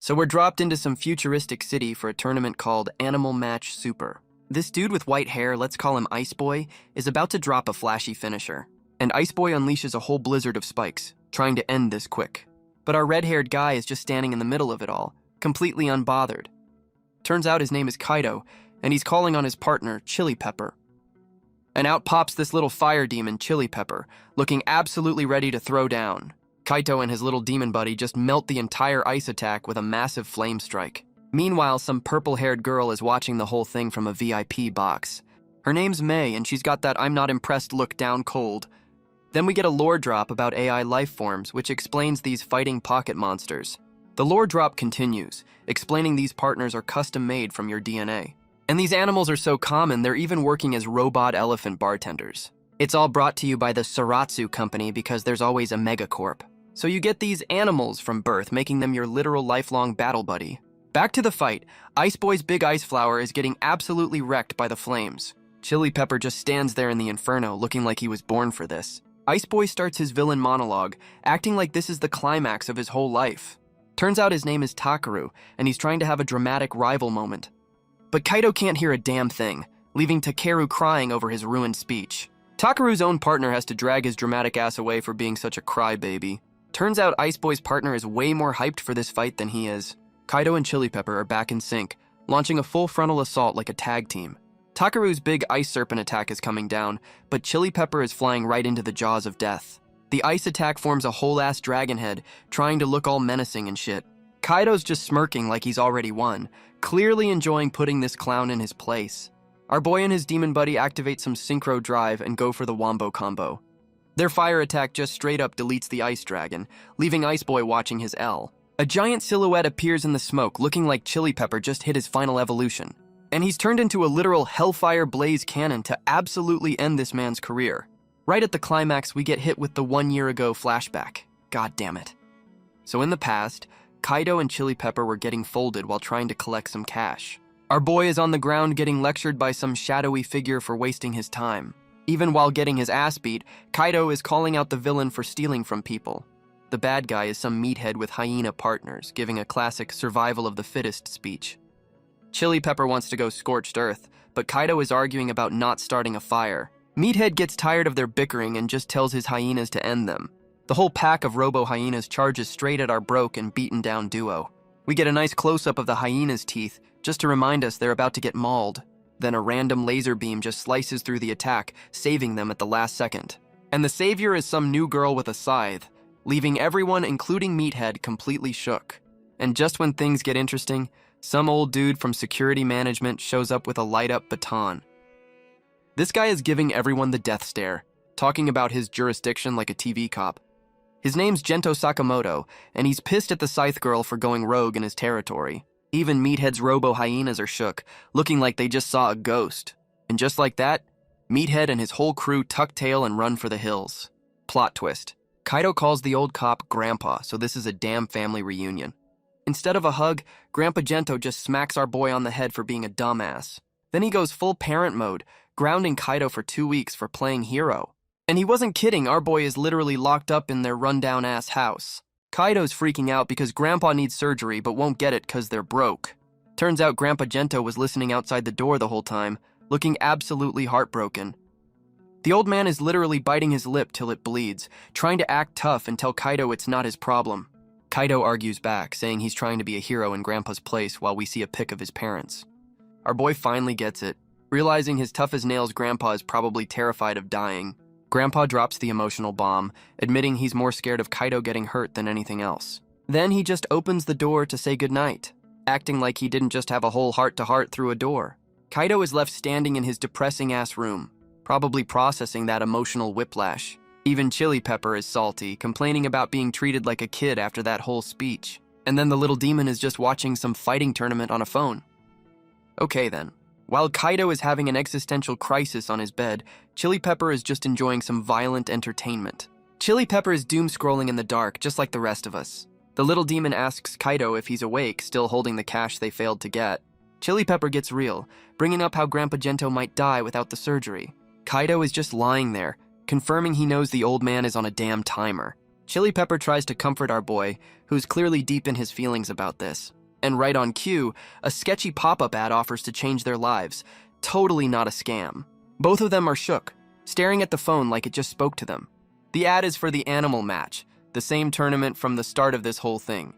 So we're dropped into some futuristic city for a tournament called Animal Match Super. This dude with white hair, let's call him Ice Boy, is about to drop a flashy finisher. And Ice Boy unleashes a whole blizzard of spikes, trying to end this quick. But our red-haired guy is just standing in the middle of it all, completely unbothered. Turns out his name is Kaido, and he's calling on his partner, Chili Pepper. And out pops this little fire demon, Chili Pepper, looking absolutely ready to throw down. Kaito and his little demon buddy just melt the entire ice attack with a massive flame strike. Meanwhile, some purple-haired girl is watching the whole thing from a VIP box. Her name's May, and she's got that I'm not impressed look down cold. Then we get a lore drop about AI life forms, which explains these fighting pocket monsters. The lore drop continues, explaining these partners are custom-made from your DNA. And these animals are so common, they're even working as robot elephant bartenders. It's all brought to you by the Saratsu company because there's always a megacorp. So you get these animals from birth, making them your literal lifelong battle buddy. Back to the fight, Ice Boy's big ice flower is getting absolutely wrecked by the flames. Chili Pepper just stands there in the inferno, looking like he was born for this. Ice Boy starts his villain monologue, acting like this is the climax of his whole life. Turns out his name is Takaru, and he's trying to have a dramatic rival moment. But Kaido can't hear a damn thing, leaving Takeru crying over his ruined speech. Takaru's own partner has to drag his dramatic ass away for being such a crybaby. Turns out Ice Boy's partner is way more hyped for this fight than he is. Kaido and Chili Pepper are back in sync, launching a full frontal assault like a tag team. Takaru's big ice serpent attack is coming down, but Chili Pepper is flying right into the jaws of death. The ice attack forms a whole-ass dragon head, trying to look all menacing and shit. Kaido's just smirking like he's already won, clearly enjoying putting this clown in his place. Our boy and his demon buddy activate some synchro drive and go for the wombo combo. Their fire attack just straight up deletes the ice dragon, leaving Ice Boy watching his L. A giant silhouette appears in the smoke, looking like Chili Pepper just hit his final evolution. And he's turned into a literal hellfire blaze cannon to absolutely end this man's career. Right at the climax, we get hit with the 1 year ago flashback. God damn it. So in the past, Kaido and Chili Pepper were getting folded while trying to collect some cash. Our boy is on the ground getting lectured by some shadowy figure for wasting his time. Even while getting his ass beat, Kaido is calling out the villain for stealing from people. The bad guy is some meathead with hyena partners, giving a classic survival of the fittest speech. Chili Pepper wants to go scorched earth, but Kaido is arguing about not starting a fire. Meathead gets tired of their bickering and just tells his hyenas to end them. The whole pack of robo-hyenas charges straight at our broke and beaten down duo. We get a nice close-up of the hyena's teeth, just to remind us they're about to get mauled. Then a random laser beam just slices through the attack, saving them at the last second. And the savior is some new girl with a scythe, leaving everyone, including Meathead, completely shook. And just when things get interesting, some old dude from security management shows up with a light-up baton. This guy is giving everyone the death stare, talking about his jurisdiction like a TV cop. His name's Gento Sakamoto, and he's pissed at the scythe girl for going rogue in his territory. Even Meathead's robo-hyenas are shook, looking like they just saw a ghost. And just like that, Meathead and his whole crew tuck tail and run for the hills. Plot twist. Kaido calls the old cop Grandpa, so this is a damn family reunion. Instead of a hug, Grandpa Gento just smacks our boy on the head for being a dumbass. Then he goes full parent mode, grounding Kaido for 2 weeks for playing hero. And he wasn't kidding, our boy is literally locked up in their rundown-ass house. Kaido's freaking out because Grandpa needs surgery but won't get it because they're broke. Turns out Grandpa Gento was listening outside the door the whole time, looking absolutely heartbroken. The old man is literally biting his lip till it bleeds, trying to act tough and tell Kaido it's not his problem. Kaido argues back, saying he's trying to be a hero in Grandpa's place while we see a pic of his parents. Our boy finally gets it, realizing his tough-as-nails Grandpa is probably terrified of dying. Grandpa drops the emotional bomb, admitting he's more scared of Kaido getting hurt than anything else. Then he just opens the door to say goodnight, acting like he didn't just have a whole heart-to-heart through a door. Kaido is left standing in his depressing-ass room, probably processing that emotional whiplash. Even Chili Pepper is salty, complaining about being treated like a kid after that whole speech. And then the little demon is just watching some fighting tournament on a phone. Okay then. While Kaido is having an existential crisis on his bed, Chili Pepper is just enjoying some violent entertainment. Chili Pepper is doom-scrolling in the dark, just like the rest of us. The little demon asks Kaido if he's awake, still holding the cash they failed to get. Chili Pepper gets real, bringing up how Grandpa Gento might die without the surgery. Kaido is just lying there, confirming he knows the old man is on a damn timer. Chili Pepper tries to comfort our boy, who's clearly deep in his feelings about this. And right on cue, a sketchy pop-up ad offers to change their lives. Totally not a scam. Both of them are shook, staring at the phone like it just spoke to them. The ad is for the Animal Match, the same tournament from the start of this whole thing.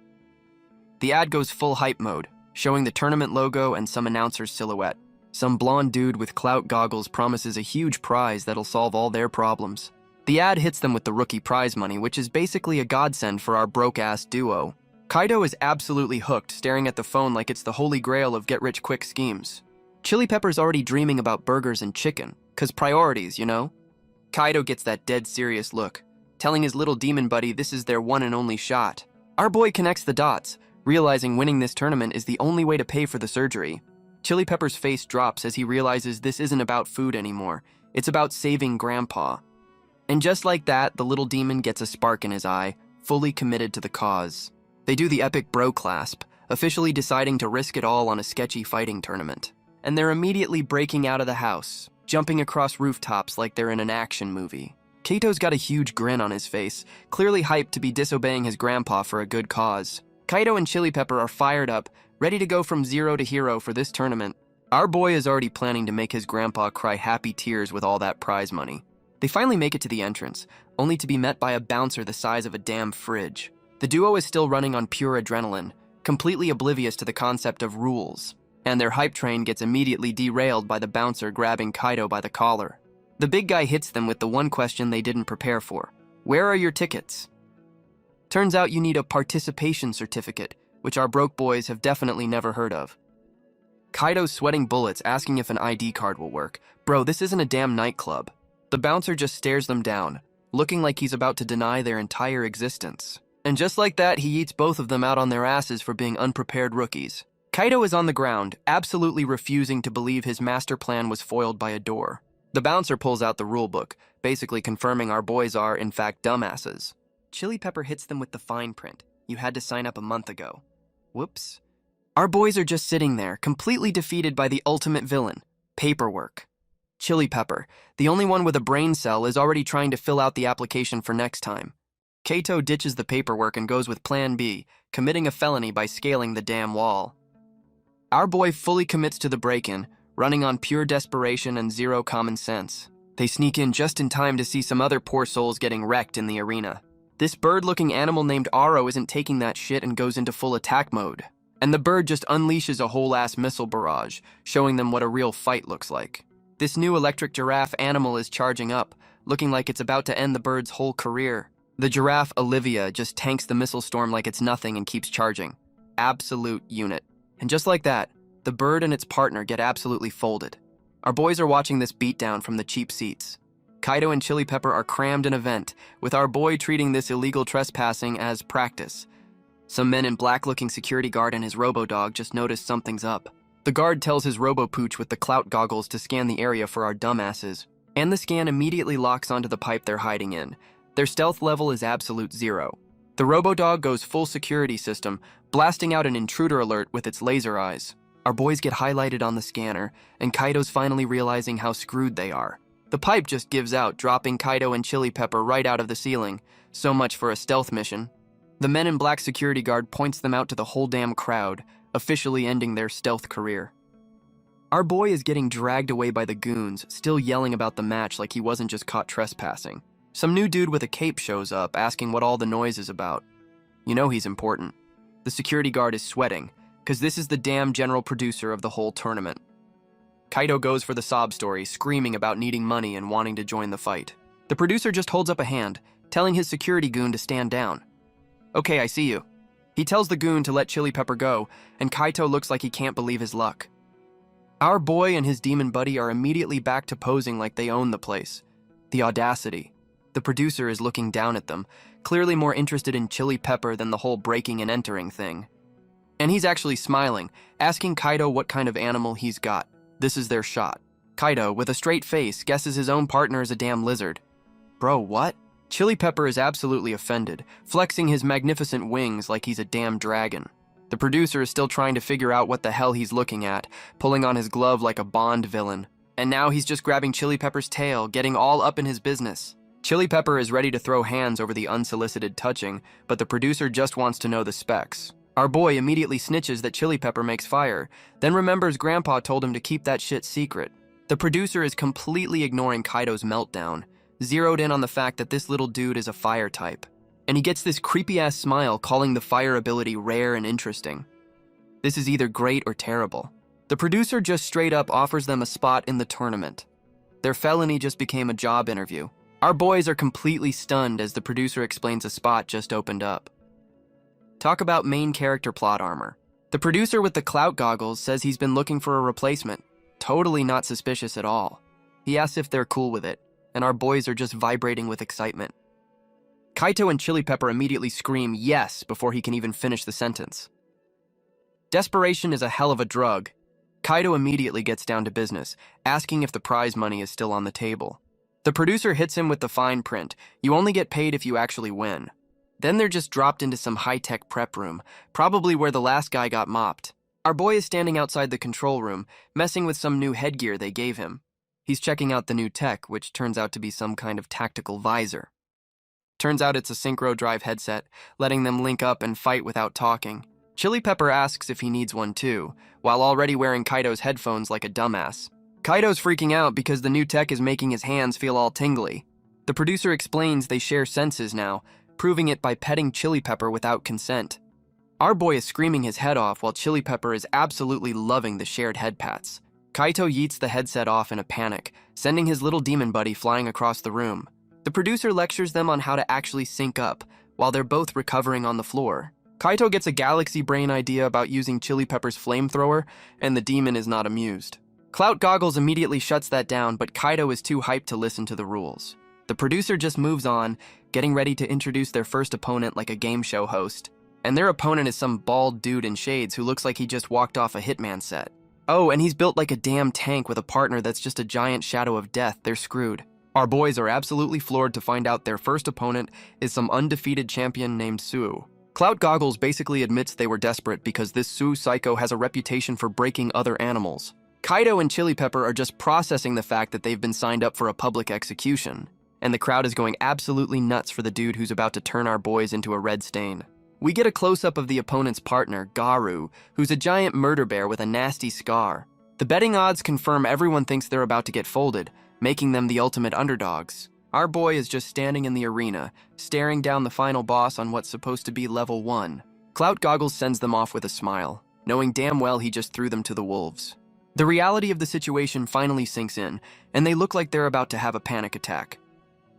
The ad goes full hype mode, showing the tournament logo and some announcer's silhouette. Some blonde dude with clout goggles promises a huge prize that'll solve all their problems. The ad hits them with the rookie prize money, which is basically a godsend for our broke-ass duo. Kaido is absolutely hooked, staring at the phone like it's the holy grail of get-rich-quick schemes. Chili Pepper's already dreaming about burgers and chicken, 'cause priorities, you know? Kaido gets that dead serious look, telling his little demon buddy this is their one and only shot. Our boy connects the dots, realizing winning this tournament is the only way to pay for the surgery. Chili Pepper's face drops as he realizes this isn't about food anymore. It's about saving Grandpa. And just like that, the little demon gets a spark in his eye, fully committed to the cause. They do the epic bro clasp, officially deciding to risk it all on a sketchy fighting tournament. And they're immediately breaking out of the house, jumping across rooftops like they're in an action movie. Kato's got a huge grin on his face, clearly hyped to be disobeying his grandpa for a good cause. Kaido and Chili Pepper are fired up, ready to go from zero to hero for this tournament. Our boy is already planning to make his grandpa cry happy tears with all that prize money. They finally make it to the entrance, only to be met by a bouncer the size of a damn fridge. The duo is still running on pure adrenaline, completely oblivious to the concept of rules, and their hype train gets immediately derailed by the bouncer grabbing Kaido by the collar. The big guy hits them with the one question they didn't prepare for. Where are your tickets? Turns out you need a participation certificate, which our broke boys have definitely never heard of. Kaido's sweating bullets, asking if an ID card will work. Bro, this isn't a damn nightclub. The bouncer just stares them down, looking like he's about to deny their entire existence. And just like that, he eats both of them out on their asses for being unprepared rookies. Kaido is on the ground, absolutely refusing to believe his master plan was foiled by a door. The bouncer pulls out the rulebook, basically confirming our boys are, in fact, dumbasses. Chili Pepper hits them with the fine print. You had to sign up a month ago. Whoops. Our boys are just sitting there, completely defeated by the ultimate villain, paperwork. Chili Pepper, the only one with a brain cell, is already trying to fill out the application for next time. Kato ditches the paperwork and goes with Plan B, committing a felony by scaling the damn wall. Our boy fully commits to the break-in, running on pure desperation and zero common sense. They sneak in just in time to see some other poor souls getting wrecked in the arena. This bird-looking animal named Aro isn't taking that shit and goes into full attack mode. And the bird just unleashes a whole-ass missile barrage, showing them what a real fight looks like. This new electric giraffe animal is charging up, looking like it's about to end the bird's whole career. The giraffe, Olivia, just tanks the missile storm like it's nothing and keeps charging. Absolute unit. And just like that, the bird and its partner get absolutely folded. Our boys are watching this beatdown from the cheap seats. Kaido and Chili Pepper are crammed in a vent, with our boy treating this illegal trespassing as practice. Some men in black-looking security guard and his robo-dog just notice something's up. The guard tells his robo-pooch with the clout goggles to scan the area for our dumbasses, and the scan immediately locks onto the pipe they're hiding in. Their stealth level is absolute 0. The robo-dog goes full security system, blasting out an intruder alert with its laser eyes. Our boys get highlighted on the scanner, and Kaido's finally realizing how screwed they are. The pipe just gives out, dropping Kaido and Chili Pepper right out of the ceiling. So much for a stealth mission. The men in black security guard points them out to the whole damn crowd, officially ending their stealth career. Our boy is getting dragged away by the goons, still yelling about the match like he wasn't just caught trespassing. Some new dude with a cape shows up, asking what all the noise is about. You know he's important. The security guard is sweating, because this is the damn general producer of the whole tournament. Kaido goes for the sob story, screaming about needing money and wanting to join the fight. The producer just holds up a hand, telling his security goon to stand down. Okay, I see you. He tells the goon to let Chili Pepper go, and Kaito looks like he can't believe his luck. Our boy and his demon buddy are immediately back to posing like they own the place. The audacity. The producer is looking down at them, clearly more interested in Chili Pepper than the whole breaking and entering thing. And he's actually smiling, asking Kaito what kind of animal he's got. This is their shot. Kaito, with a straight face, guesses his own partner is a damn lizard. Bro, what? Chili Pepper is absolutely offended, flexing his magnificent wings like he's a damn dragon. The producer is still trying to figure out what the hell he's looking at, pulling on his glove like a Bond villain. And now he's just grabbing Chili Pepper's tail, getting all up in his business. Chili Pepper is ready to throw hands over the unsolicited touching, but the producer just wants to know the specs. Our boy immediately snitches that Chili Pepper makes fire, then remembers Grandpa told him to keep that shit secret. The producer is completely ignoring Kaido's meltdown, zeroed in on the fact that this little dude is a fire type. And he gets this creepy-ass smile calling the fire ability rare and interesting. This is either great or terrible. The producer just straight up offers them a spot in the tournament. Their felony just became a job interview. Our boys are completely stunned as the producer explains a spot just opened up. Talk about main character plot armor. The producer with the clout goggles says he's been looking for a replacement. Totally not suspicious at all. He asks if they're cool with it, and our boys are just vibrating with excitement. Kaito and Chili Pepper immediately scream yes before he can even finish the sentence. Desperation is a hell of a drug. Kaito immediately gets down to business, asking if the prize money is still on the table. The producer hits him with the fine print. You only get paid if you actually win. Then they're just dropped into some high-tech prep room, probably where the last guy got mopped. Our boy is standing outside the control room, messing with some new headgear they gave him. He's checking out the new tech, which turns out to be some kind of tactical visor. Turns out it's a synchro drive headset, letting them link up and fight without talking. Chili Pepper asks if he needs one too, while already wearing Kaito's headphones like a dumbass. Kaito's freaking out because the new tech is making his hands feel all tingly. The producer explains they share senses now, proving it by petting Chili Pepper without consent. Our boy is screaming his head off while Chili Pepper is absolutely loving the shared head pats. Kaito yeets the headset off in a panic, sending his little demon buddy flying across the room. The producer lectures them on how to actually sync up, while they're both recovering on the floor. Kaito gets a galaxy brain idea about using Chili Pepper's flamethrower, and the demon is not amused. Clout Goggles immediately shuts that down, but Kaito is too hyped to listen to the rules. The producer just moves on, getting ready to introduce their first opponent like a game show host. And their opponent is some bald dude in shades who looks like he just walked off a Hitman set. Oh, and he's built like a damn tank with a partner that's just a giant shadow of death. They're screwed. Our boys are absolutely floored to find out their first opponent is some undefeated champion named Sue. Clout Goggles basically admits they were desperate because this Sue psycho has a reputation for breaking other animals. Kaito and Chili Pepper are just processing the fact that they've been signed up for a public execution, and the crowd is going absolutely nuts for the dude who's about to turn our boys into a red stain. We get a close-up of the opponent's partner, Garu, who's a giant murder bear with a nasty scar. The betting odds confirm everyone thinks they're about to get folded, making them the ultimate underdogs. Our boy is just standing in the arena, staring down the final boss on what's supposed to be level 1. Clout Goggles sends them off with a smile, knowing damn well he just threw them to the wolves. The reality of the situation finally sinks in, and they look like they're about to have a panic attack.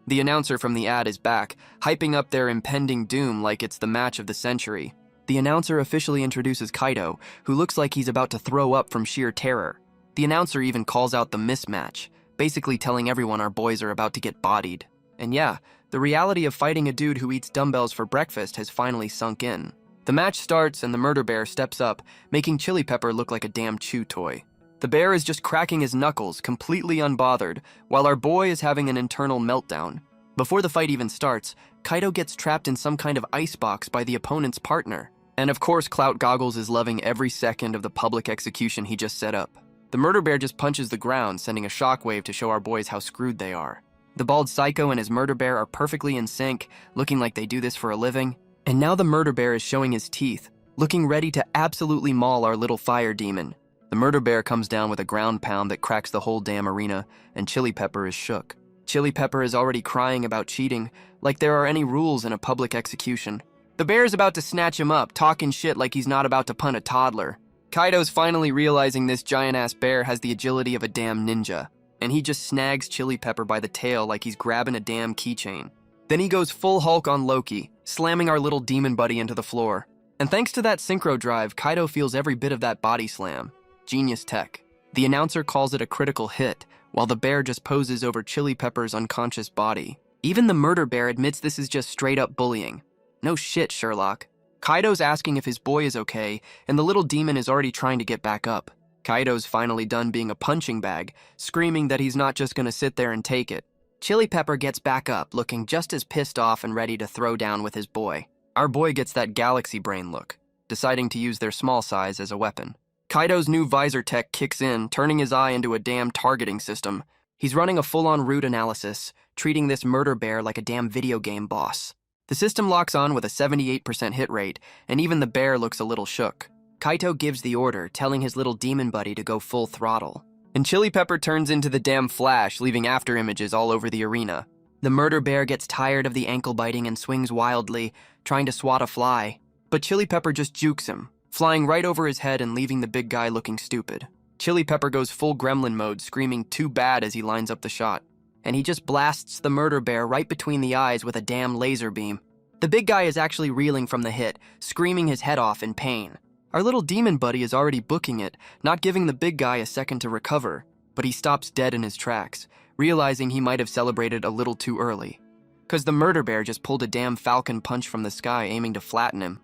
The announcer from the ad is back, hyping up their impending doom like it's the match of the century. The announcer officially introduces Kaito, who looks like he's about to throw up from sheer terror. The announcer even calls out the mismatch, basically telling everyone our boys are about to get bodied. And yeah, the reality of fighting a dude who eats dumbbells for breakfast has finally sunk in. The match starts and the murder bear steps up, making Chili Pepper look like a damn chew toy. The bear is just cracking his knuckles, completely unbothered, while our boy is having an internal meltdown. Before the fight even starts, Kaito gets trapped in some kind of icebox by the opponent's partner. And of course, Clout Goggles is loving every second of the public execution he just set up. The murder bear just punches the ground, sending a shockwave to show our boys how screwed they are. The bald psycho and his murder bear are perfectly in sync, looking like they do this for a living. And now the murder bear is showing his teeth, looking ready to absolutely maul our little fire demon. The murder bear comes down with a ground pound that cracks the whole damn arena, and Chili Pepper is shook. Chili Pepper is already crying about cheating, like there are any rules in a public execution. The bear is about to snatch him up, talking shit like he's not about to punt a toddler. Kaito's finally realizing this giant-ass bear has the agility of a damn ninja, and he just snags Chili Pepper by the tail like he's grabbing a damn keychain. Then he goes full Hulk on Loki, slamming our little demon buddy into the floor. And thanks to that synchro drive, Kaito feels every bit of that body slam. Genius tech. The announcer calls it a critical hit, while the bear just poses over Chili Pepper's unconscious body. Even the murder bear admits this is just straight-up bullying. No shit, Sherlock. Kaito's asking if his boy is okay, and the little demon is already trying to get back up. Kaito's finally done being a punching bag, screaming that he's not just gonna sit there and take it. Chili Pepper gets back up, looking just as pissed off and ready to throw down with his boy. Our boy gets that galaxy brain look, deciding to use their small size as a weapon. Kaito's new visor tech kicks in, turning his eye into a damn targeting system. He's running a full-on route analysis, treating this murder bear like a damn video game boss. The system locks on with a 78% hit rate, and even the bear looks a little shook. Kaito gives the order, telling his little demon buddy to go full throttle. And Chili Pepper turns into the damn Flash, leaving after images all over the arena. The murder bear gets tired of the ankle biting and swings wildly, trying to swat a fly. But Chili Pepper just jukes him, flying right over his head and leaving the big guy looking stupid. Chili Pepper goes full gremlin mode, screaming "too bad" as he lines up the shot. And he just blasts the murder bear right between the eyes with a damn laser beam. The big guy is actually reeling from the hit, screaming his head off in pain. Our little demon buddy is already booking it, not giving the big guy a second to recover, but he stops dead in his tracks, realizing he might have celebrated a little too early. 'Cause the murder bear just pulled a damn falcon punch from the sky, aiming to flatten him.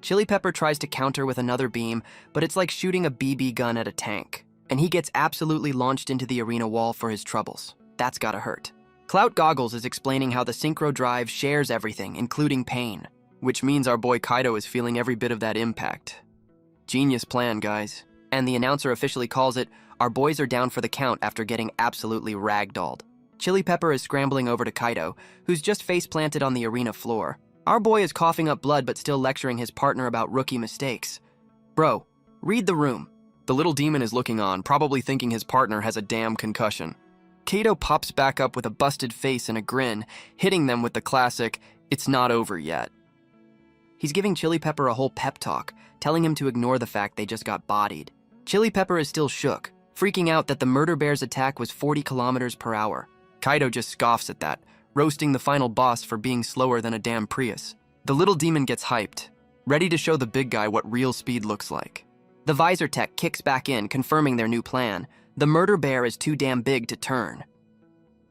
Chili Pepper tries to counter with another beam, but it's like shooting a BB gun at a tank, and he gets absolutely launched into the arena wall for his troubles. That's gotta hurt. Clout Goggles is explaining how the synchro drive shares everything, including pain, which means our boy Kaito is feeling every bit of that impact. Genius plan, guys. And the announcer officially calls it, "Our boys are down for the count" after getting absolutely ragdolled. Chili Pepper is scrambling over to Kaito, who's just face-planted on the arena floor. Our boy is coughing up blood but still lecturing his partner about rookie mistakes. Bro, read the room. The little demon is looking on, probably thinking his partner has a damn concussion. Kaito pops back up with a busted face and a grin, hitting them with the classic, "It's not over yet." He's giving Chili Pepper a whole pep talk, telling him to ignore the fact they just got bodied. Chili Pepper is still shook, freaking out that the murder bear's attack was 40 kilometers per hour. Kaito just scoffs at that, roasting the final boss for being slower than a damn Prius. The little demon gets hyped, ready to show the big guy what real speed looks like. The visor tech kicks back in, confirming their new plan. The murder bear is too damn big to turn.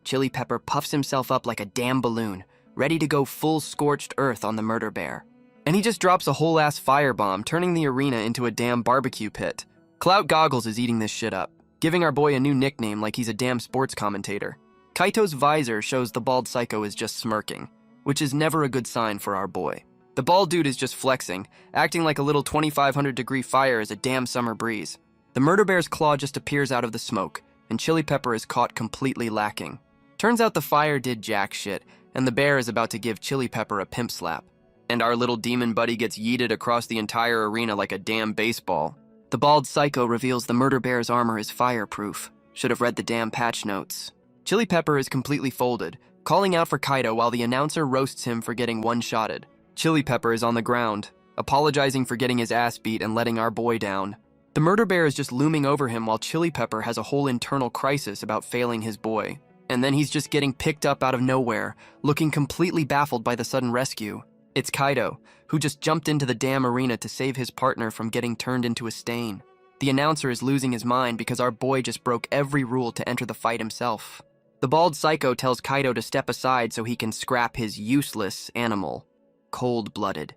Chili Pepper puffs himself up like a damn balloon, ready to go full scorched earth on the murder bear. And he just drops a whole-ass firebomb, turning the arena into a damn barbecue pit. Clout Goggles is eating this shit up, giving our boy a new nickname like he's a damn sports commentator. Kaito's visor shows the bald psycho is just smirking, which is never a good sign for our boy. The bald dude is just flexing, acting like a little 2500-degree fire is a damn summer breeze. The murder bear's claw just appears out of the smoke, and Chili Pepper is caught completely lacking. Turns out the fire did jack shit, and the bear is about to give Chili Pepper a pimp slap. And our little demon buddy gets yeeted across the entire arena like a damn baseball. The bald psycho reveals the murder bear's armor is fireproof. Should have read the damn patch notes. Chili Pepper is completely folded, calling out for Kaito while the announcer roasts him for getting one-shotted. Chili Pepper is on the ground, apologizing for getting his ass beat and letting our boy down. The murder bear is just looming over him while Chili Pepper has a whole internal crisis about failing his boy. And then he's just getting picked up out of nowhere, looking completely baffled by the sudden rescue. It's Kaito, who just jumped into the damn arena to save his partner from getting turned into a stain. The announcer is losing his mind because our boy just broke every rule to enter the fight himself. The bald psycho tells Kaito to step aside so he can scrap his useless animal. Cold-blooded.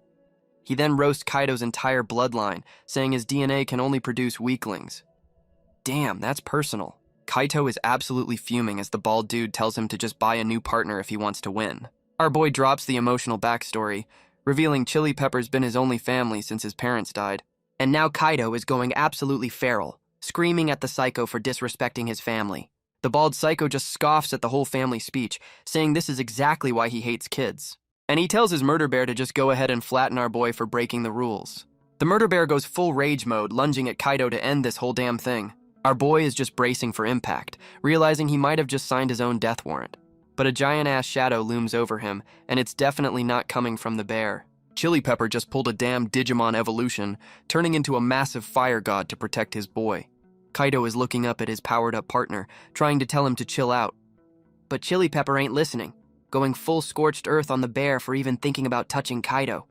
He then roasts Kaito's entire bloodline, saying his DNA can only produce weaklings. Damn, that's personal. Kaito is absolutely fuming as the bald dude tells him to just buy a new partner if he wants to win. Our boy drops the emotional backstory, revealing Chili Pepper's been his only family since his parents died. And now Kaito is going absolutely feral, screaming at the psycho for disrespecting his family. The bald psycho just scoffs at the whole family speech, saying this is exactly why he hates kids. And he tells his murder bear to just go ahead and flatten our boy for breaking the rules. The murder bear goes full rage mode, lunging at Kaito to end this whole damn thing. Our boy is just bracing for impact, realizing he might have just signed his own death warrant. But a giant-ass shadow looms over him, and it's definitely not coming from the bear. Chili Pepper just pulled a damn Digimon evolution, turning into a massive fire god to protect his boy. Kaito is looking up at his powered-up partner, trying to tell him to chill out. But Chili Pepper ain't listening, going full scorched earth on the bear for even thinking about touching Kaito.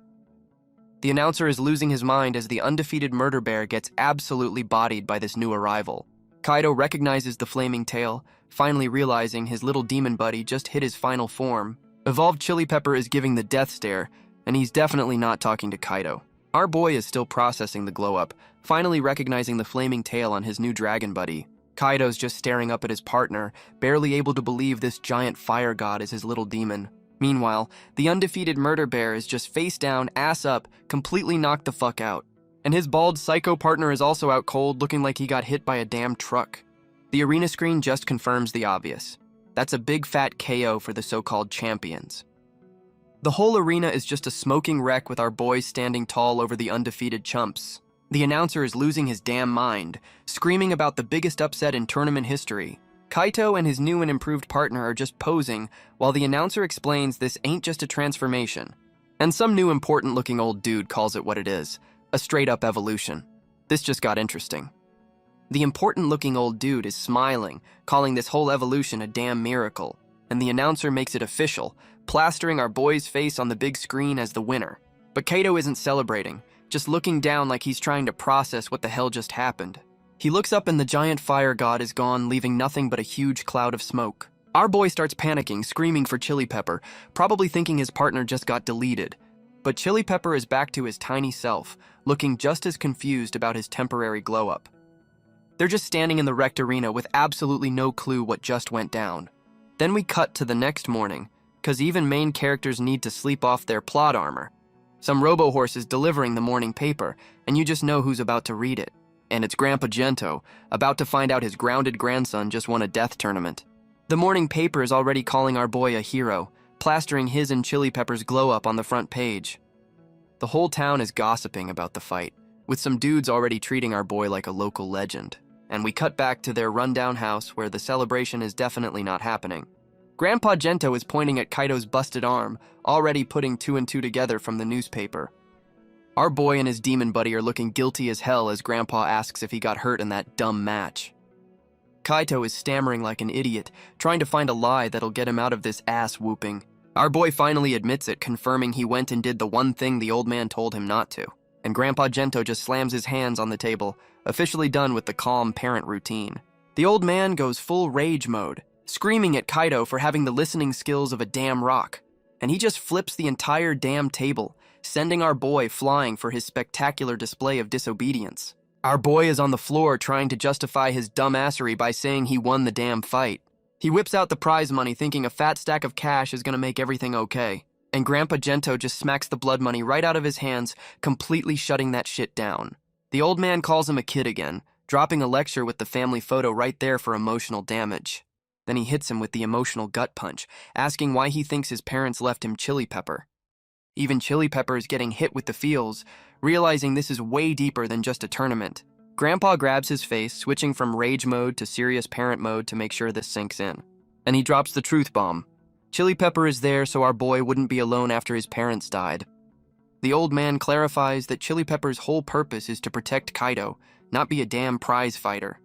The announcer is losing his mind as the undefeated murder bear gets absolutely bodied by this new arrival. Kaito recognizes the flaming tail, finally realizing his little demon buddy just hit his final form. Evolved Chili Pepper is giving the death stare, and he's definitely not talking to Kaito. Our boy is still processing the glow-up, finally recognizing the flaming tail on his new dragon buddy. Kaito's just staring up at his partner, barely able to believe this giant fire god is his little demon. Meanwhile, the undefeated murder bear is just face down, ass up, completely knocked the fuck out. And his bald psycho partner is also out cold, looking like he got hit by a damn truck. The arena screen just confirms the obvious. That's a big fat KO for the so-called champions. The whole arena is just a smoking wreck with our boys standing tall over the undefeated chumps. The announcer is losing his damn mind, screaming about the biggest upset in tournament history. Kaito and his new and improved partner are just posing while the announcer explains this ain't just a transformation. And some new important-looking old dude calls it what it is, a straight-up evolution. This just got interesting. The important-looking old dude is smiling, calling this whole evolution a damn miracle, and the announcer makes it official, plastering our boy's face on the big screen as the winner. But Kaito isn't celebrating, just looking down like he's trying to process what the hell just happened. He looks up and the giant fire god is gone, leaving nothing but a huge cloud of smoke. Our boy starts panicking, screaming for Chili Pepper, probably thinking his partner just got deleted. But Chili Pepper is back to his tiny self, looking just as confused about his temporary glow-up. They're just standing in the wrecked arena with absolutely no clue what just went down. Then we cut to the next morning, because even main characters need to sleep off their plot armor. Some robo-horse is delivering the morning paper, and you just know who's about to read it. And it's Grandpa Gento, about to find out his grounded grandson just won a death tournament. The morning paper is already calling our boy a hero, plastering his and Chili Pepper's glow-up on the front page. The whole town is gossiping about the fight, with some dudes already treating our boy like a local legend. And we cut back to their rundown house where the celebration is definitely not happening. Grandpa Gento is pointing at Kaito's busted arm, already putting two and two together from the newspaper. Our boy and his demon buddy are looking guilty as hell as Grandpa asks if he got hurt in that dumb match. Kaito is stammering like an idiot, trying to find a lie that'll get him out of this ass whooping. Our boy finally admits it, confirming he went and did the one thing the old man told him not to. And Grandpa Gento just slams his hands on the table, officially done with the calm parent routine. The old man goes full rage mode, screaming at Kaito for having the listening skills of a damn rock. And he just flips the entire damn table, sending our boy flying for his spectacular display of disobedience. Our boy is on the floor trying to justify his dumbassery by saying he won the damn fight. He whips out the prize money thinking a fat stack of cash is gonna make everything okay. And Grandpa Gento just smacks the blood money right out of his hands, completely shutting that shit down. The old man calls him a kid again, dropping a lecture with the family photo right there for emotional damage. Then he hits him with the emotional gut punch, asking why he thinks his parents left him Chili Pepper. Even Chili Pepper is getting hit with the feels, realizing this is way deeper than just a tournament. Grandpa grabs his face, switching from rage mode to serious parent mode to make sure this sinks in. And he drops the truth bomb. Chili Pepper is there so our boy wouldn't be alone after his parents died. The old man clarifies that Chili Pepper's whole purpose is to protect Kaito, not be a damn prize fighter.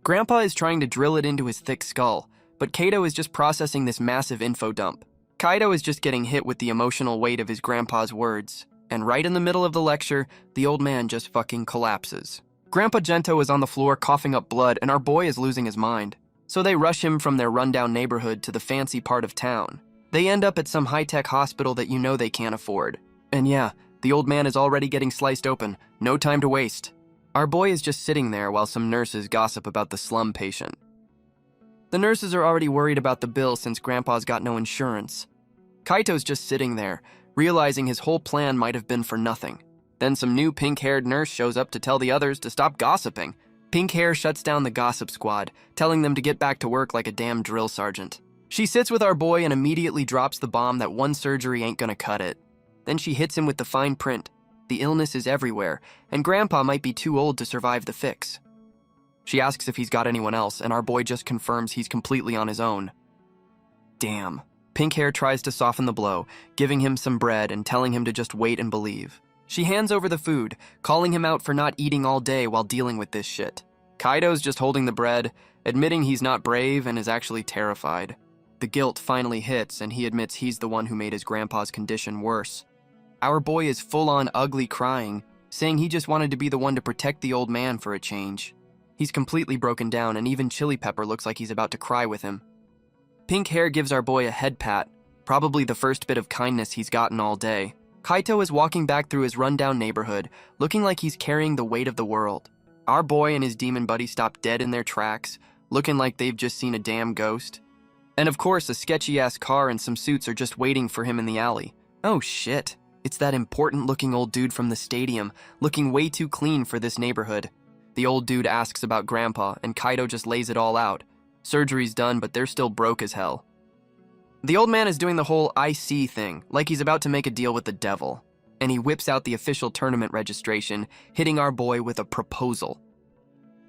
Grandpa is trying to drill it into his thick skull, but Kaito is just processing this massive info dump. Kaito is just getting hit with the emotional weight of his grandpa's words, and right in the middle of the lecture, the old man just fucking collapses. Grandpa Gento is on the floor coughing up blood, and our boy is losing his mind. So they rush him from their rundown neighborhood to the fancy part of town. They end up at some high-tech hospital that you know they can't afford. And yeah, the old man is already getting sliced open, no time to waste. Our boy is just sitting there while some nurses gossip about the slum patient. The nurses are already worried about the bill since Grandpa's got no insurance. Kaito's just sitting there, realizing his whole plan might have been for nothing. Then some new pink-haired nurse shows up to tell the others to stop gossiping. Pink Hair shuts down the gossip squad, telling them to get back to work like a damn drill sergeant. She sits with our boy and immediately drops the bomb that one surgery ain't gonna cut it. Then she hits him with the fine print. The illness is everywhere, and Grandpa might be too old to survive the fix. She asks if he's got anyone else, and our boy just confirms he's completely on his own. Damn. Pink Hair tries to soften the blow, giving him some bread and telling him to just wait and believe. She hands over the food, calling him out for not eating all day while dealing with this shit. Kaito's just holding the bread, admitting he's not brave and is actually terrified. The guilt finally hits, and he admits he's the one who made his grandpa's condition worse. Our boy is full-on ugly crying, saying he just wanted to be the one to protect the old man for a change. He's completely broken down, and even Chili Pepper looks like he's about to cry with him. Pink Hair gives our boy a head pat, probably the first bit of kindness he's gotten all day. Kaito is walking back through his rundown neighborhood, looking like he's carrying the weight of the world. Our boy and his demon buddy stop dead in their tracks, looking like they've just seen a damn ghost. And of course, a sketchy-ass car and some suits are just waiting for him in the alley. Oh shit, it's that important-looking old dude from the stadium, looking way too clean for this neighborhood. The old dude asks about Grandpa, and Kaito just lays it all out. Surgery's done, but they're still broke as hell. The old man is doing the whole I see thing, like he's about to make a deal with the devil. And he whips out the official tournament registration, hitting our boy with a proposal.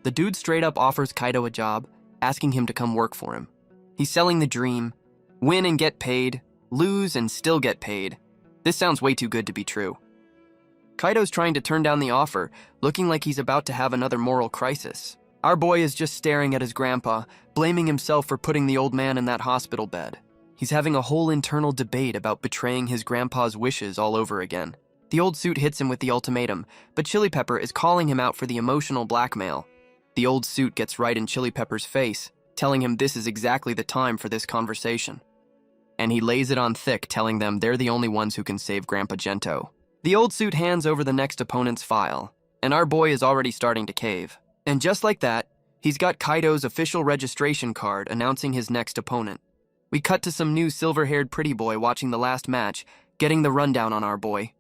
The dude straight up offers Kaido a job, asking him to come work for him. He's selling the dream, win and get paid, lose and still get paid. This sounds way too good to be true. Kaido's trying to turn down the offer, looking like he's about to have another moral crisis. Our boy is just staring at his grandpa, blaming himself for putting the old man in that hospital bed. He's having a whole internal debate about betraying his grandpa's wishes all over again. The old suit hits him with the ultimatum, but Chili Pepper is calling him out for the emotional blackmail. The old suit gets right in Chili Pepper's face, telling him this is exactly the time for this conversation. And he lays it on thick, telling them they're the only ones who can save Grandpa Gento. The old suit hands over the next opponent's file, and our boy is already starting to cave. And just like that, he's got Kaido's official registration card announcing his next opponent. We cut to some new silver-haired pretty boy watching the last match, getting the rundown on our boy.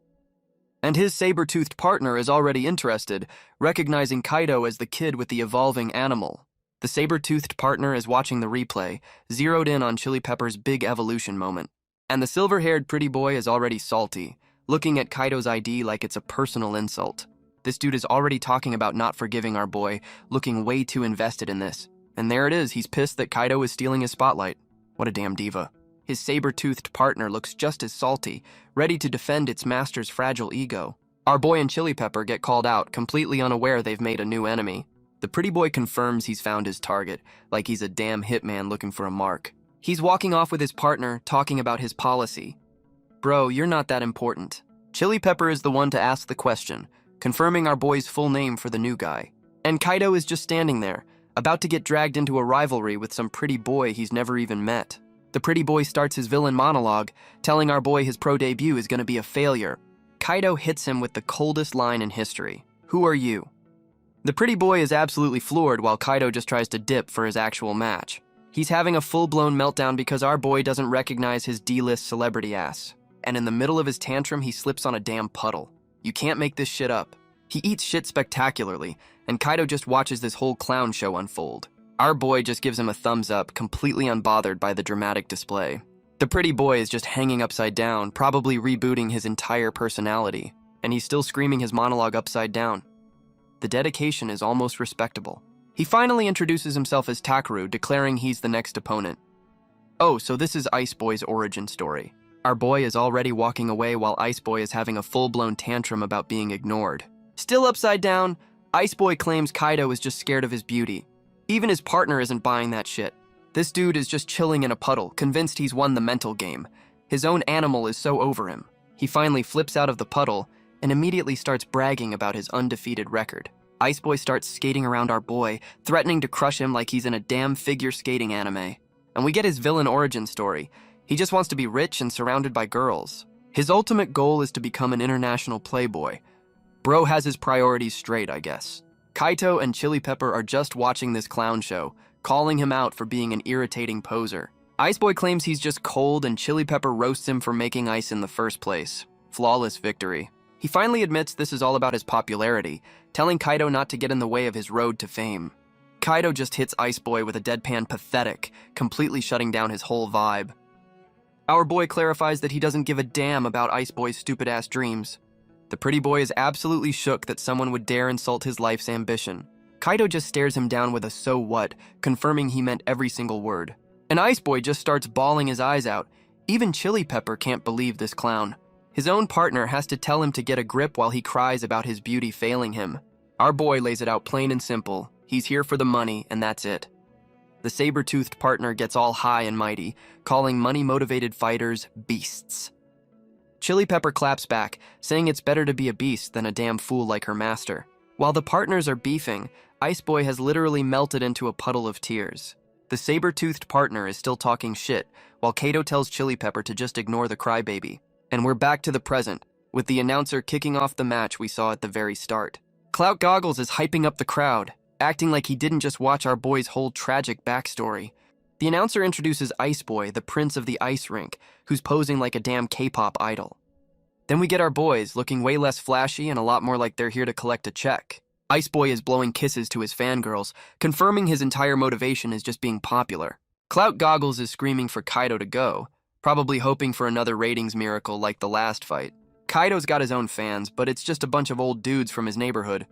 And his saber-toothed partner is already interested, recognizing Kaido as the kid with the evolving animal. The saber-toothed partner is watching the replay, zeroed in on Chili Pepper's big evolution moment. And the silver-haired pretty boy is already salty, looking at Kaido's ID like it's a personal insult. This dude is already talking about not forgiving our boy, looking way too invested in this. And there it is, he's pissed that Kaido is stealing his spotlight. What a damn diva. His saber-toothed partner looks just as salty, ready to defend its master's fragile ego. Our boy and Chili Pepper get called out, completely unaware they've made a new enemy. The pretty boy confirms he's found his target, like he's a damn hitman looking for a mark. He's walking off with his partner, talking about his policy. Bro, you're not that important. Chili Pepper is the one to ask the question, confirming our boy's full name for the new guy. And Kaido is just standing there, about to get dragged into a rivalry with some pretty boy he's never even met. The pretty boy starts his villain monologue, telling our boy his pro debut is going to be a failure. Kaido hits him with the coldest line in history. Who are you? The pretty boy is absolutely floored while Kaido just tries to dip for his actual match. He's having a full-blown meltdown because our boy doesn't recognize his D-list celebrity ass. And in the middle of his tantrum, he slips on a damn puddle. You can't make this shit up. He eats shit spectacularly, and Kaido just watches this whole clown show unfold. Our boy just gives him a thumbs up, completely unbothered by the dramatic display. The pretty boy is just hanging upside down, probably rebooting his entire personality, and he's still screaming his monologue upside down. The dedication is almost respectable. He finally introduces himself as Takaru, declaring he's the next opponent. Oh, so this is Ice Boy's origin story. Our boy is already walking away while Ice Boy is having a full-blown tantrum about being ignored. Still upside down, Ice Boy claims Kaido is just scared of his beauty. Even his partner isn't buying that shit. This dude is just chilling in a puddle, convinced he's won the mental game. His own animal is so over him. He finally flips out of the puddle and immediately starts bragging about his undefeated record. Ice Boy starts skating around our boy, threatening to crush him like he's in a damn figure skating anime. And we get his villain origin story. He just wants to be rich and surrounded by girls. His ultimate goal is to become an international playboy. Bro has his priorities straight, I guess. Kaito and Chili Pepper are just watching this clown show, calling him out for being an irritating poser. Ice Boy claims he's just cold and Chili Pepper roasts him for making ice in the first place. Flawless victory. He finally admits this is all about his popularity, telling Kaito not to get in the way of his road to fame. Kaito just hits Ice Boy with a deadpan pathetic, completely shutting down his whole vibe. Our boy clarifies that he doesn't give a damn about Ice Boy's stupid-ass dreams. The pretty boy is absolutely shook that someone would dare insult his life's ambition. Kaito just stares him down with a so what, confirming he meant every single word. And Ice Boy just starts bawling his eyes out. Even Chili Pepper can't believe this clown. His own partner has to tell him to get a grip while he cries about his beauty failing him. Our boy lays it out plain and simple. He's here for the money, and that's it. The saber-toothed partner gets all high and mighty, calling money-motivated fighters beasts. Chili Pepper claps back, saying it's better to be a beast than a damn fool like her master. While the partners are beefing, Ice Boy has literally melted into a puddle of tears. The saber-toothed partner is still talking shit, while Kaito tells Chili Pepper to just ignore the crybaby. And we're back to the present, with the announcer kicking off the match we saw at the very start. Clout Goggles is hyping up the crowd, acting like he didn't just watch our boy's whole tragic backstory. The announcer introduces Ice Boy, the prince of the ice rink, who's posing like a damn K-pop idol. Then we get our boys, looking way less flashy and a lot more like they're here to collect a check. Ice Boy is blowing kisses to his fangirls, confirming his entire motivation is just being popular. Clout Goggles is screaming for Kaido to go, probably hoping for another ratings miracle like the last fight. Kaido's got his own fans, but it's just a bunch of old dudes from his neighborhood.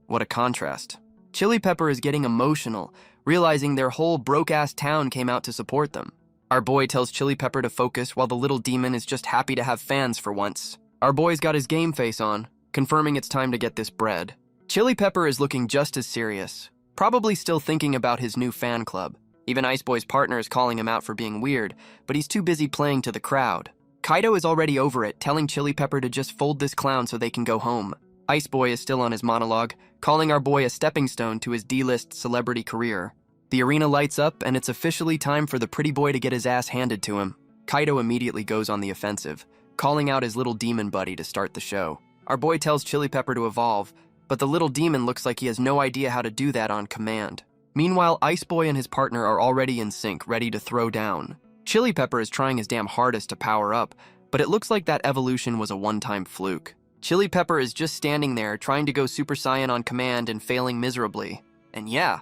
What a contrast. Chili Pepper is getting emotional, realizing their whole broke-ass town came out to support them. Our boy tells Chili Pepper to focus while the little demon is just happy to have fans for once. Our boy's got his game face on, confirming it's time to get this bread. Chili Pepper is looking just as serious, probably still thinking about his new fan club. Even Ice Boy's partner is calling him out for being weird, but he's too busy playing to the crowd. Kaido is already over it, telling Chili Pepper to just fold this clown so they can go home. Ice Boy is still on his monologue, calling our boy a stepping stone to his D-list celebrity career. The arena lights up, and it's officially time for the pretty boy to get his ass handed to him. Kaido immediately goes on the offensive, calling out his little demon buddy to start the show. Our boy tells Chili Pepper to evolve, but the little demon looks like he has no idea how to do that on command. Meanwhile, Ice Boy and his partner are already in sync, ready to throw down. Chili Pepper is trying his damn hardest to power up, but it looks like that evolution was a one-time fluke. Chili Pepper is just standing there, trying to go Super Saiyan on command and failing miserably. And yeah,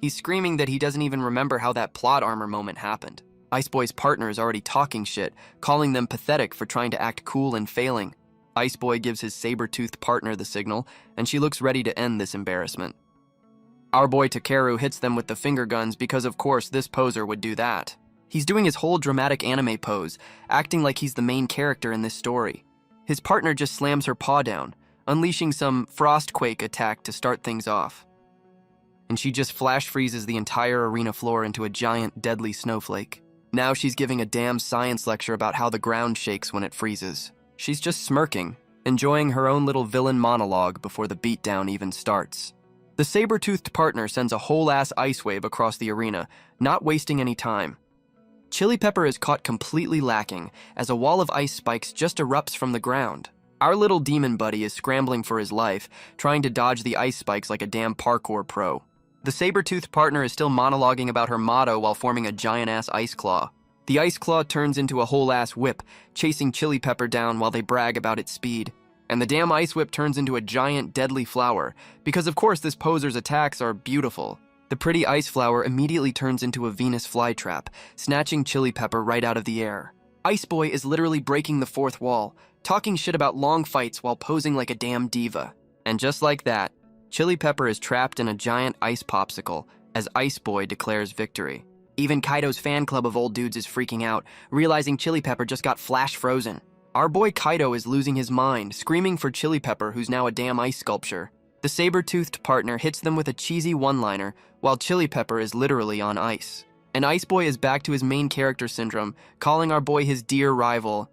he's screaming that he doesn't even remember how that plot armor moment happened. Ice Boy's partner is already talking shit, calling them pathetic for trying to act cool and failing. Ice Boy gives his saber-toothed partner the signal, and she looks ready to end this embarrassment. Our boy Takeru hits them with the finger guns because of course this poser would do that. He's doing his whole dramatic anime pose, acting like he's the main character in this story. His partner just slams her paw down, unleashing some frostquake attack to start things off. And she just flash freezes the entire arena floor into a giant deadly snowflake. Now she's giving a damn science lecture about how the ground shakes when it freezes. She's just smirking, enjoying her own little villain monologue before the beatdown even starts. The saber-toothed partner sends a whole-ass ice wave across the arena, not wasting any time. Chili Pepper is caught completely lacking as a wall of ice spikes just erupts from the ground. Our little demon buddy is scrambling for his life, trying to dodge the ice spikes like a damn parkour pro. The saber-toothed partner is still monologuing about her motto while forming a giant-ass ice claw. The ice claw turns into a whole-ass whip, chasing Chili Pepper down while they brag about its speed. And the damn ice whip turns into a giant deadly flower, because of course this poser's attacks are beautiful. The pretty ice flower immediately turns into a Venus flytrap, snatching Chili Pepper right out of the air. Ice Boy is literally breaking the fourth wall, talking shit about long fights while posing like a damn diva. And just like that, Chili Pepper is trapped in a giant ice popsicle as Ice Boy declares victory. Even Kaido's fan club of old dudes is freaking out, realizing Chili Pepper just got flash frozen. Our boy Kaido is losing his mind, screaming for Chili Pepper, who's now a damn ice sculpture. The saber-toothed partner hits them with a cheesy one-liner, while Chili Pepper is literally on ice. And Ice Boy is back to his main character syndrome, calling our boy his dear rival.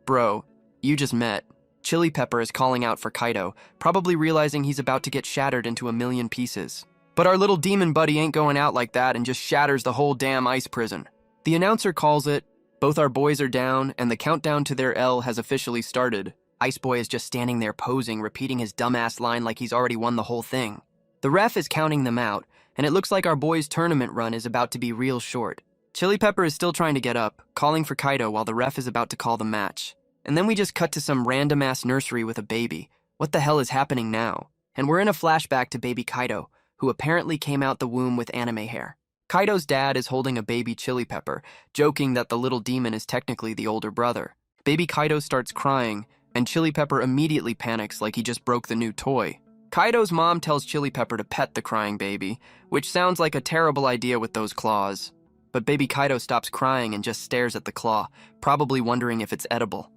Bro, you just met. Chili Pepper is calling out for Kaido, probably realizing he's about to get shattered into a million pieces. But our little demon buddy ain't going out like that and just shatters the whole damn ice prison. The announcer calls it, both our boys are down, and the countdown to their L has officially started. Ice Boy is just standing there posing, repeating his dumbass line like he's already won the whole thing. The ref is counting them out, and it looks like our boy's tournament run is about to be real short. Chili Pepper is still trying to get up, calling for Kaido while the ref is about to call the match. And then we just cut to some random-ass nursery with a baby. What the hell is happening now? And we're in a flashback to baby Kaido, who apparently came out the womb with anime hair. Kaido's dad is holding a baby Chili Pepper, joking that the little demon is technically the older brother. Baby Kaido starts crying, and Chili Pepper immediately panics like he just broke the new toy. Kaido's mom tells Chili Pepper to pet the crying baby, which sounds like a terrible idea with those claws. But baby Kaido stops crying and just stares at the claw, probably wondering if it's edible.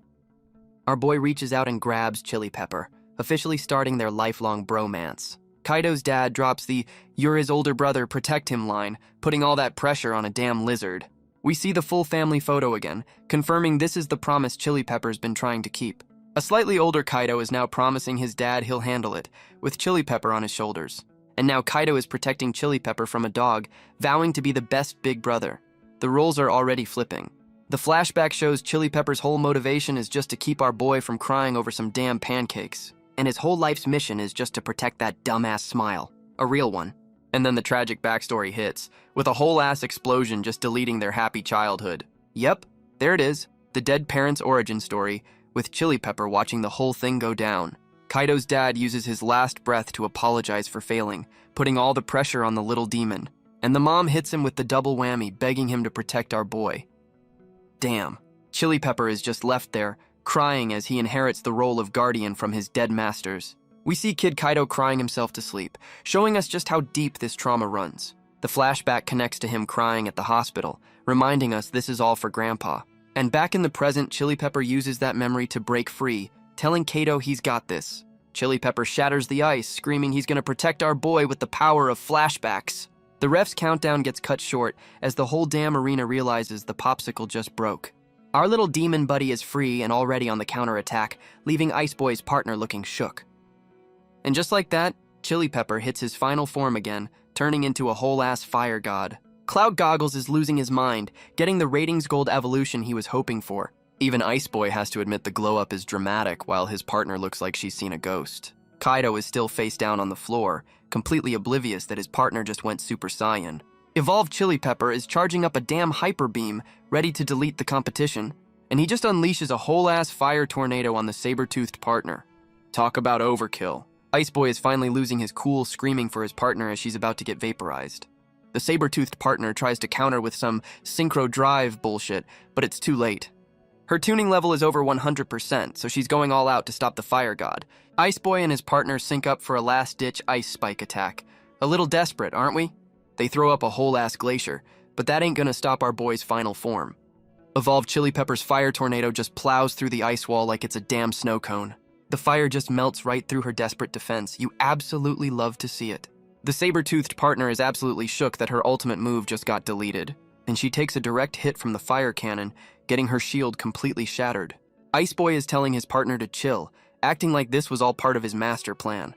Our boy reaches out and grabs Chili Pepper, officially starting their lifelong bromance. Kaido's dad drops the "you're his older brother, protect him" line, putting all that pressure on a damn lizard. We see the full family photo again, confirming this is the promise Chili Pepper's been trying to keep. A slightly older Kaido is now promising his dad he'll handle it, with Chili Pepper on his shoulders. And now Kaido is protecting Chili Pepper from a dog, vowing to be the best big brother. The roles are already flipping. The flashback shows Chili Pepper's whole motivation is just to keep our boy from crying over some damn pancakes. And his whole life's mission is just to protect that dumbass smile. A real one. And then the tragic backstory hits, with a whole-ass explosion just deleting their happy childhood. Yep, there it is, the dead parents' origin story, with Chili Pepper watching the whole thing go down. Kaido's dad uses his last breath to apologize for failing, putting all the pressure on the little demon. And the mom hits him with the double whammy, begging him to protect our boy. Damn, Chili Pepper is just left there, crying as he inherits the role of guardian from his dead masters. We see Kid Kaido crying himself to sleep, showing us just how deep this trauma runs. The flashback connects to him crying at the hospital, reminding us this is all for Grandpa. And back in the present, Chili Pepper uses that memory to break free, telling Kaido he's got this. Chili Pepper shatters the ice, screaming he's gonna protect our boy with the power of flashbacks. The ref's countdown gets cut short as the whole damn arena realizes the popsicle just broke. Our little demon buddy is free and already on the counterattack, leaving Ice Boy's partner looking shook. And just like that, Chili Pepper hits his final form again, turning into a whole-ass fire god. Cloud Goggles is losing his mind, getting the ratings gold evolution he was hoping for. Even Ice Boy has to admit the glow-up is dramatic while his partner looks like she's seen a ghost. Kaido is still face down on the floor, completely oblivious that his partner just went Super Saiyan. Evolved Chili Pepper is charging up a damn hyper beam, ready to delete the competition, and he just unleashes a whole-ass fire tornado on the saber-toothed partner. Talk about overkill. Ice Boy is finally losing his cool, screaming for his partner as she's about to get vaporized. The saber-toothed partner tries to counter with some synchro drive bullshit, but it's too late. Her tuning level is over 100%, so she's going all out to stop the fire god. Ice Boy and his partner sync up for a last-ditch ice spike attack. A little desperate, aren't we? They throw up a whole-ass glacier, but that ain't gonna stop our boy's final form. Evolved Chili Pepper's fire tornado just plows through the ice wall like it's a damn snow cone. The fire just melts right through her desperate defense. You absolutely love to see it. The saber-toothed partner is absolutely shook that her ultimate move just got deleted, and she takes a direct hit from the fire cannon, getting her shield completely shattered. Ice Boy is telling his partner to chill, acting like this was all part of his master plan.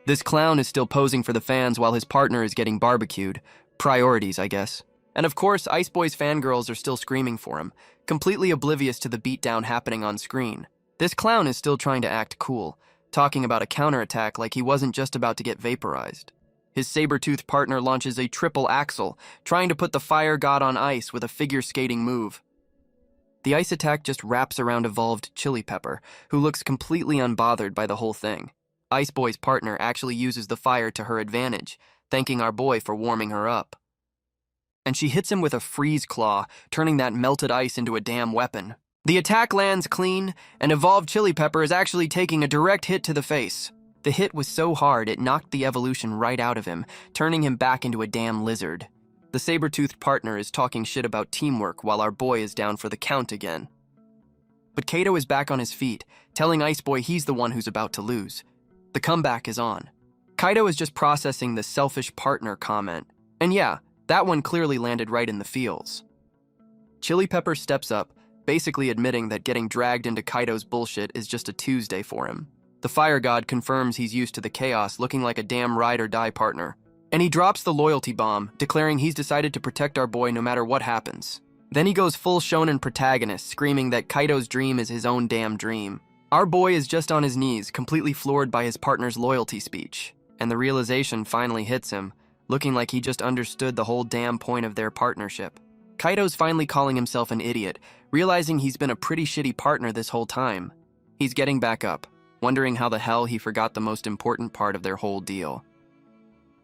This clown is still posing for the fans while his partner is getting barbecued. Priorities, I guess. And of course, Ice Boy's fangirls are still screaming for him, completely oblivious to the beatdown happening on screen. This clown is still trying to act cool, talking about a counterattack like he wasn't just about to get vaporized. His saber-toothed partner launches a triple axel, trying to put the fire god on ice with a figure skating move. The ice attack just wraps around evolved Chili Pepper, who looks completely unbothered by the whole thing. Ice Boy's partner actually uses the fire to her advantage, thanking our boy for warming her up. And she hits him with a freeze claw, turning that melted ice into a damn weapon. The attack lands clean, and evolved Chili Pepper is actually taking a direct hit to the face. The hit was so hard it knocked the evolution right out of him, turning him back into a damn lizard. The saber-toothed partner is talking shit about teamwork while our boy is down for the count again. But Kaido is back on his feet, telling Ice Boy he's the one who's about to lose. The comeback is on. Kaido is just processing the selfish partner comment. And yeah, that one clearly landed right in the feels. Chili Pepper steps up, basically admitting that getting dragged into Kaido's bullshit is just a Tuesday for him. The fire god confirms he's used to the chaos, looking like a damn ride-or-die partner. And he drops the loyalty bomb, declaring he's decided to protect our boy no matter what happens. Then he goes full shonen protagonist, screaming that Kaido's dream is his own damn dream. Our boy is just on his knees, completely floored by his partner's loyalty speech. And the realization finally hits him, looking like he just understood the whole damn point of their partnership. Kaido's finally calling himself an idiot, realizing he's been a pretty shitty partner this whole time. He's getting back up, wondering how the hell he forgot the most important part of their whole deal.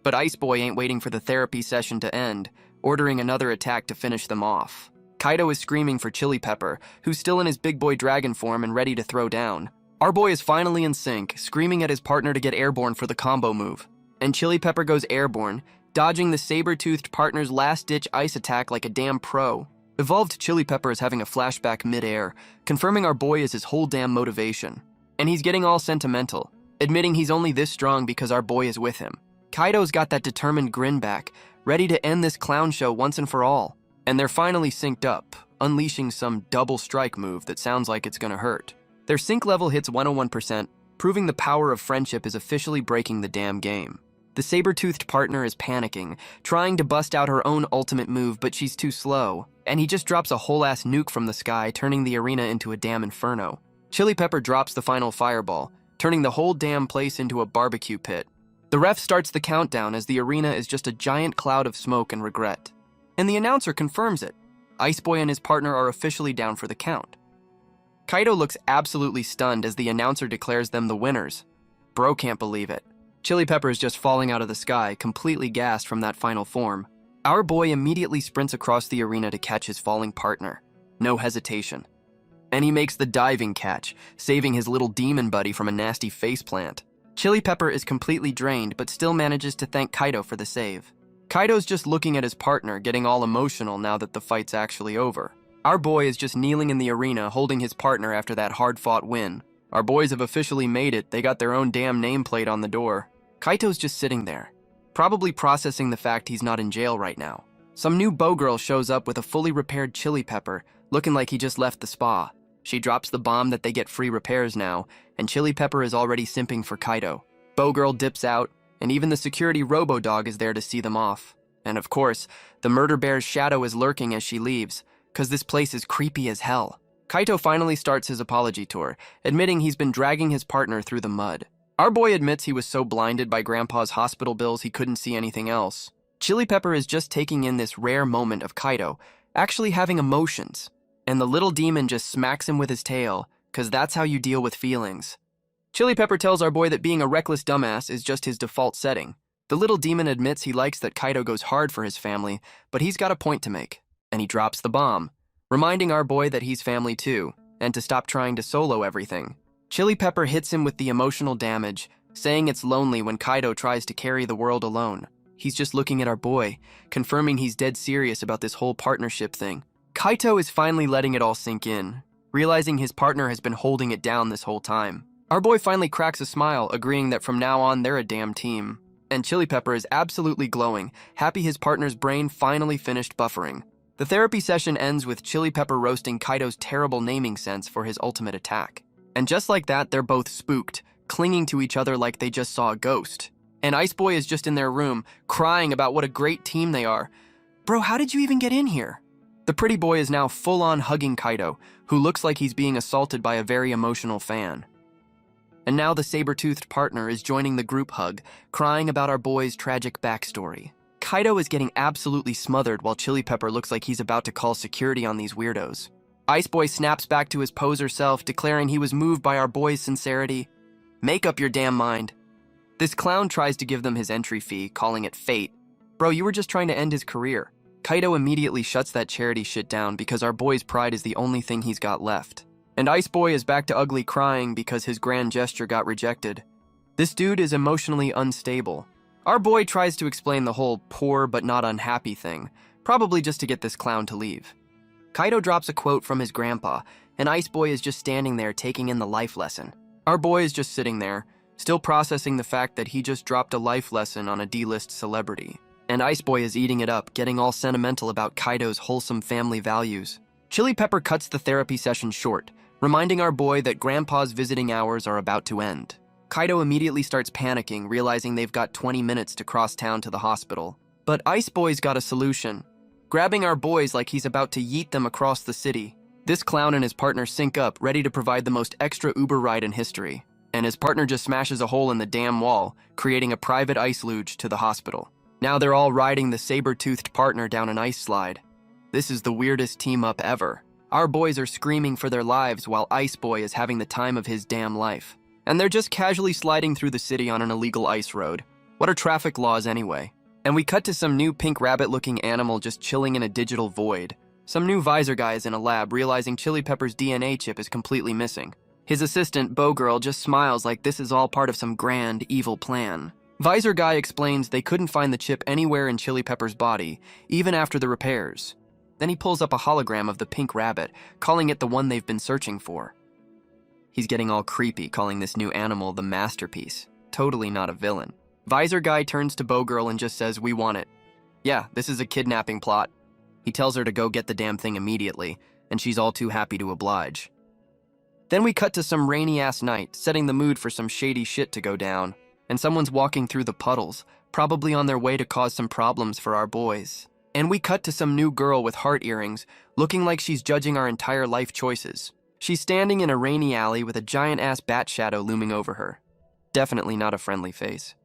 But Ice Boy ain't waiting for the therapy session to end, ordering another attack to finish them off. Kaido is screaming for Chili Pepper, who's still in his big boy dragon form and ready to throw down. Our boy is finally in sync, screaming at his partner to get airborne for the combo move. And Chili Pepper goes airborne, dodging the saber-toothed partner's last-ditch ice attack like a damn pro. Evolved Chili Pepper is having a flashback mid-air, confirming our boy is his whole damn motivation. And he's getting all sentimental, admitting he's only this strong because our boy is with him. Kaido's got that determined grin back, ready to end this clown show once and for all. And they're finally synced up, unleashing some double strike move that sounds like it's gonna hurt. Their sync level hits 101%, proving the power of friendship is officially breaking the damn game. The saber-toothed partner is panicking, trying to bust out her own ultimate move, but she's too slow. And he just drops a whole-ass nuke from the sky, turning the arena into a damn inferno. Chili Pepper drops the final fireball, turning the whole damn place into a barbecue pit. The ref starts the countdown as the arena is just a giant cloud of smoke and regret. And the announcer confirms it. Ice Boy and his partner are officially down for the count. Kaido looks absolutely stunned as the announcer declares them the winners. Bro can't believe it. Chili Pepper is just falling out of the sky, completely gassed from that final form. Our boy immediately sprints across the arena to catch his falling partner. No hesitation. And he makes the diving catch, saving his little demon buddy from a nasty faceplant. Chili Pepper is completely drained, but still manages to thank Kaido for the save. Kaido's just looking at his partner, getting all emotional now that the fight's actually over. Our boy is just kneeling in the arena, holding his partner after that hard-fought win. Our boys have officially made it. They got their own damn nameplate on the door. Kaito's just sitting there, probably processing the fact he's not in jail right now. Some new bow girl shows up with a fully repaired Chili Pepper, looking like he just left the spa. She drops the bomb that they get free repairs now, and Chili Pepper is already simping for Kaido. Bow girl dips out, and even the security robo-dog is there to see them off. And of course, the murder bear's shadow is lurking as she leaves, cause this place is creepy as hell. Kaito finally starts his apology tour, admitting he's been dragging his partner through the mud. Our boy admits he was so blinded by Grandpa's hospital bills he couldn't see anything else. Chili Pepper is just taking in this rare moment of Kaido, actually having emotions. And the little demon just smacks him with his tail, cause that's how you deal with feelings. Chili Pepper tells our boy that being a reckless dumbass is just his default setting. The little demon admits he likes that Kaido goes hard for his family, but he's got a point to make. And he drops the bomb, reminding our boy that he's family too, and to stop trying to solo everything. Chili Pepper hits him with the emotional damage, saying it's lonely when Kaido tries to carry the world alone. He's just looking at our boy, confirming he's dead serious about this whole partnership thing. Kaito is finally letting it all sink in, realizing his partner has been holding it down this whole time. Our boy finally cracks a smile, agreeing that from now on they're a damn team. And Chili Pepper is absolutely glowing, happy his partner's brain finally finished buffering. The therapy session ends with Chili Pepper roasting Kaido's terrible naming sense for his ultimate attack. And just like that, they're both spooked, clinging to each other like they just saw a ghost. And Ice Boy is just in their room, crying about what a great team they are. Bro, how did you even get in here? The pretty boy is now full-on hugging Kaido, who looks like he's being assaulted by a very emotional fan. And now the saber-toothed partner is joining the group hug, crying about our boy's tragic backstory. Kaido is getting absolutely smothered while Chili Pepper looks like he's about to call security on these weirdos. Ice Boy snaps back to his poser self, declaring he was moved by our boy's sincerity. Make up your damn mind. This clown tries to give them his entry fee, calling it fate. Bro, you were just trying to end his career. Kaido immediately shuts that charity shit down because our boy's pride is the only thing he's got left. And Ice Boy is back to ugly crying because his grand gesture got rejected. This dude is emotionally unstable. Our boy tries to explain the whole poor but not unhappy thing, probably just to get this clown to leave. Kaido drops a quote from his grandpa, and Ice Boy is just standing there taking in the life lesson. Our boy is just sitting there, still processing the fact that he just dropped a life lesson on a D-list celebrity. And Ice Boy is eating it up, getting all sentimental about Kaido's wholesome family values. Chili Pepper cuts the therapy session short, reminding our boy that Grandpa's visiting hours are about to end. Kaido immediately starts panicking, realizing they've got 20 minutes to cross town to the hospital. But Ice Boy's got a solution, grabbing our boys like he's about to yeet them across the city. This clown and his partner sync up, ready to provide the most extra Uber ride in history. And his partner just smashes a hole in the damn wall, creating a private ice luge to the hospital. Now they're all riding the saber-toothed partner down an ice slide. This is the weirdest team-up ever. Our boys are screaming for their lives while Ice Boy is having the time of his damn life. And they're just casually sliding through the city on an illegal ice road. What are traffic laws anyway? And we cut to some new pink rabbit-looking animal just chilling in a digital void. Some new visor guy is in a lab, realizing Chili Pepper's DNA chip is completely missing. His assistant, Bow Girl, just smiles like this is all part of some grand, evil plan. Visor guy explains they couldn't find the chip anywhere in Chili Pepper's body, even after the repairs. Then he pulls up a hologram of the pink rabbit, calling it the one they've been searching for. He's getting all creepy, calling this new animal the masterpiece. Totally not a villain. Visor guy turns to Bow Girl and just says, "We want it." Yeah, this is a kidnapping plot. He tells her to go get the damn thing immediately, and she's all too happy to oblige. Then we cut to some rainy-ass night, setting the mood for some shady shit to go down. And someone's walking through the puddles, probably on their way to cause some problems for our boys. And we cut to some new girl with heart earrings, looking like she's judging our entire life choices. She's standing in a rainy alley with a giant-ass bat shadow looming over her. Definitely not a friendly face.